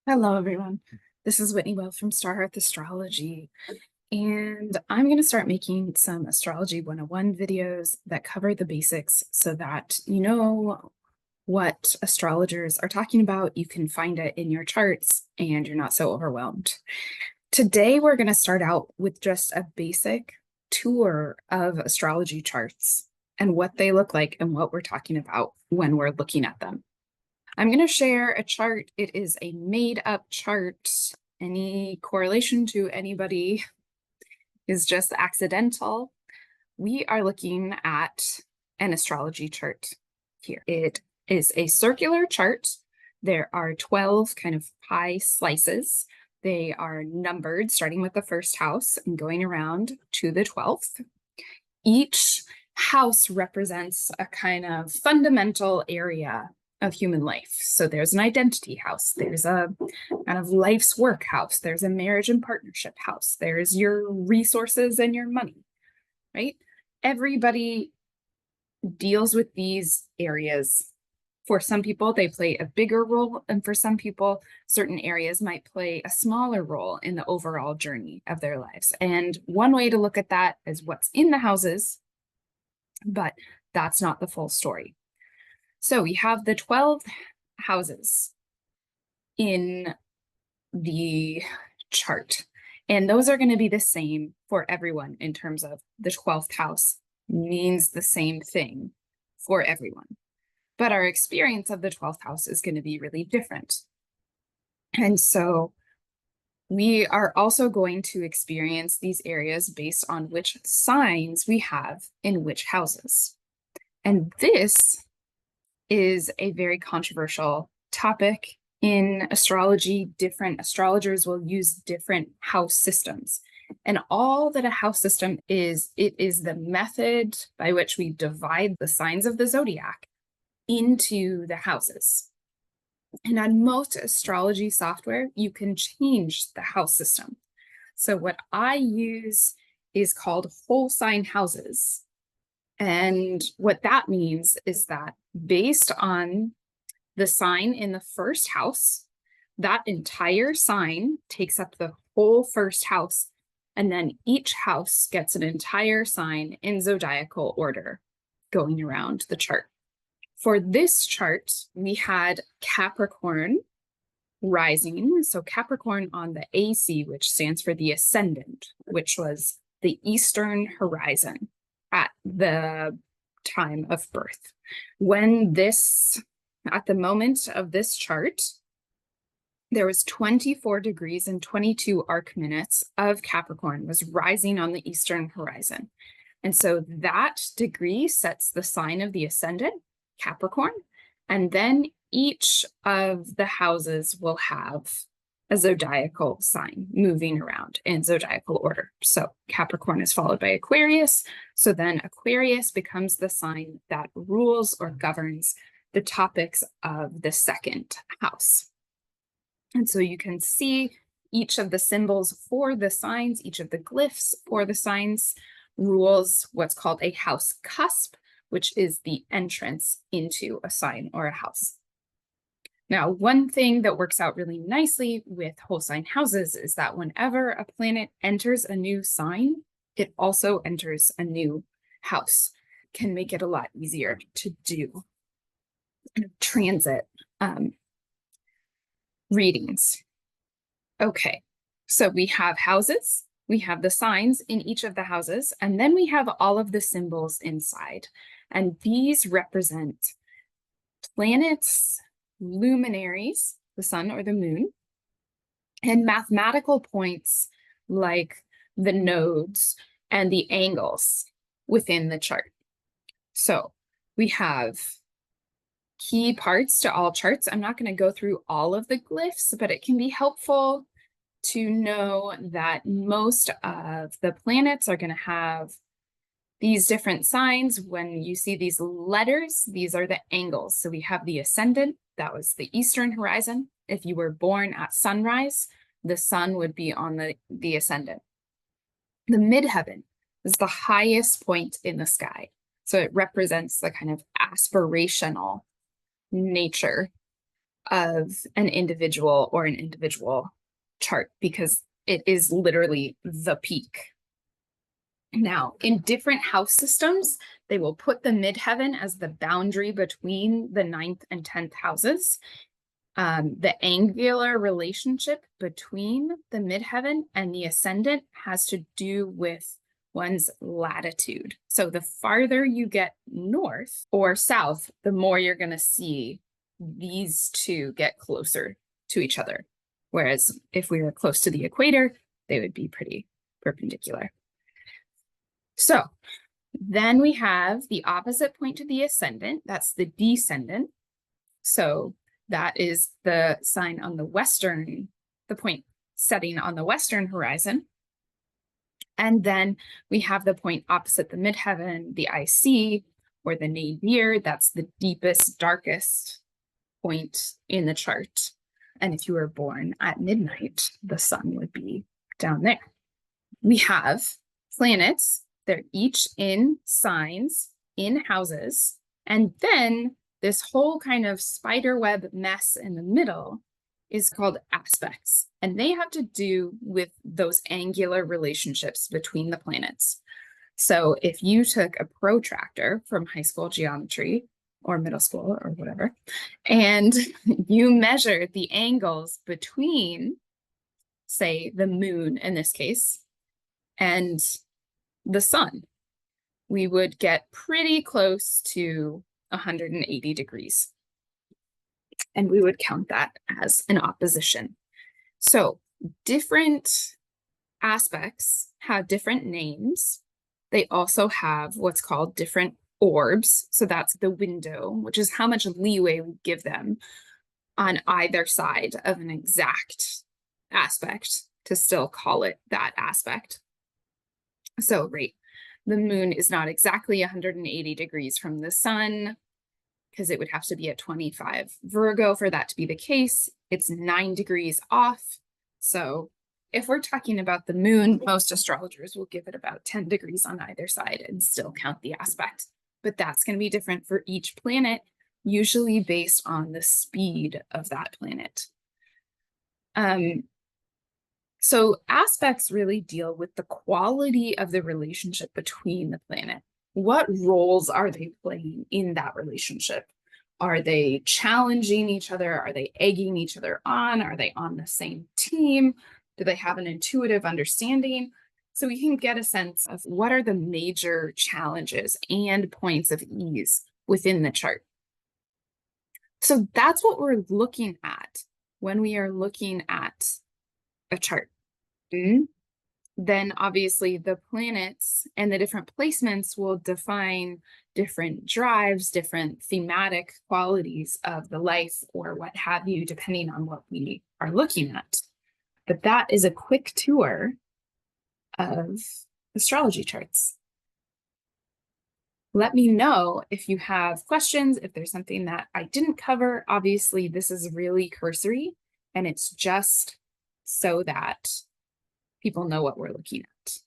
Hello, everyone. This is Whitney Will from StarHearth Astrology, and I'm going to start making some Astrology 101 videos that cover the basics so that you know what astrologers are talking about. You can find it in your charts and you're not so overwhelmed. Today, we're going to start out with just a basic tour of astrology charts and what they look like and what we're talking about when we're looking at them. I'm going to share a chart. It is a made-up chart. Any correlation to anybody is just accidental. We are looking at an astrology chart here. It is a circular chart. There are 12 kind of pie slices. They are numbered, starting with the first house and going around to the 12th. Each house represents a kind of fundamental area of human life. So there's an identity house, there's a kind of life's work house, there's a marriage and partnership house, there's your resources and your money, right? Everybody deals with these areas. For some people, they play a bigger role, and for some people, certain areas might play a smaller role in the overall journey of their lives. And one way to look at that is what's in the houses, but that's not the full story. So we have the 12 houses in the chart, and those are going to be the same for everyone in terms of the 12th house means the same thing for everyone. But our experience of the 12th house is going to be really different. And so we are also going to experience these areas based on which signs we have in which houses. And this is a very controversial topic in astrology. Different astrologers will use different house systems. And all that a house system is, it is the method by which we divide the signs of the zodiac into the houses. And on most astrology software, you can change the house system. So what I use is called whole sign houses. And what that means is that based on the sign in the first house, that entire sign takes up the whole first house, and then each house gets an entire sign in zodiacal order going around the chart. For this chart, we had Capricorn rising. So Capricorn on the AC, which stands for the ascendant, which was the eastern horizon at the time of birth. At the moment of this chart, there was 24 degrees and 22 arc minutes of Capricorn was rising on the eastern horizon. And so that degree sets the sign of the ascendant, Capricorn, and then each of the houses will have a zodiacal sign moving around in zodiacal order. So Capricorn is followed by Aquarius. So then Aquarius becomes the sign that rules or governs the topics of the second house. And so you can see each of the symbols for the signs, each of the glyphs for the signs rules what's called a house cusp, which is the entrance into a sign or a house. Now, one thing that works out really nicely with whole sign houses is that whenever a planet enters a new sign, it also enters a new house. Can make it a lot easier to do transit readings. Okay, so we have houses, we have the signs in each of the houses, and then we have all of the symbols inside. And these represent planets, luminaries, the sun or the moon, and mathematical points like the nodes and the angles within the chart. So we have key parts to all charts. I'm not going to go through all of the glyphs, but it can be helpful to know that most of the planets are going to have these different signs. When you see these letters, these are the angles. So we have the ascendant, that was the eastern horizon. If you were born at sunrise, the sun would be on the ascendant. The midheaven is the highest point in the sky. So it represents the kind of aspirational nature of an individual chart because it is literally the peak. Now, in different house systems, they will put the midheaven as the boundary between the 9th and 10th houses. The angular relationship between the midheaven and the ascendant has to do with one's latitude. So the farther you get north or south, the more you're going to see these two get closer to each other. Whereas if we were close to the equator, they would be pretty perpendicular. So then we have the opposite point to the ascendant. That's the descendant. So that is the sign on the point setting on the western horizon. And then we have the point opposite the midheaven, the IC, or the nadir. That's the deepest, darkest point in the chart. And if you were born at midnight, the sun would be down there. We have planets. They're each in signs, in houses. And then this whole kind of spider web mess in the middle is called aspects. And they have to do with those angular relationships between the planets. So if you took a protractor from high school geometry or middle school or whatever, and you measured the angles between, say, the moon in this case, and the sun, we would get pretty close to 180 degrees. And we would count that as an opposition. So different aspects have different names. They also have what's called different orbs. So that's the window, which is how much leeway we give them on either side of an exact aspect to still call it that aspect. So, right, the moon is not exactly 180 degrees from the sun because it would have to be at 25 Virgo for that to be the case. It's 9 degrees off. So if we're talking about the moon, most astrologers will give it about 10 degrees on either side and still count the aspect. But that's going to be different for each planet, usually based on the speed of that planet. So aspects really deal with the quality of the relationship between the planet. What roles are they playing in that relationship? Are they challenging each other? Are they egging each other on? Are they on the same team? Do they have an intuitive understanding? So we can get a sense of what are the major challenges and points of ease within the chart. So that's what we're looking at when we are looking at a chart. Then obviously the planets and the different placements will define different drives, different thematic qualities of the life or what have you, depending on what we are looking at. But that is a quick tour of astrology charts. Let me know if you have questions, if there's something that I didn't cover. Obviously, this is really cursory, and it's just so that people know what we're looking at.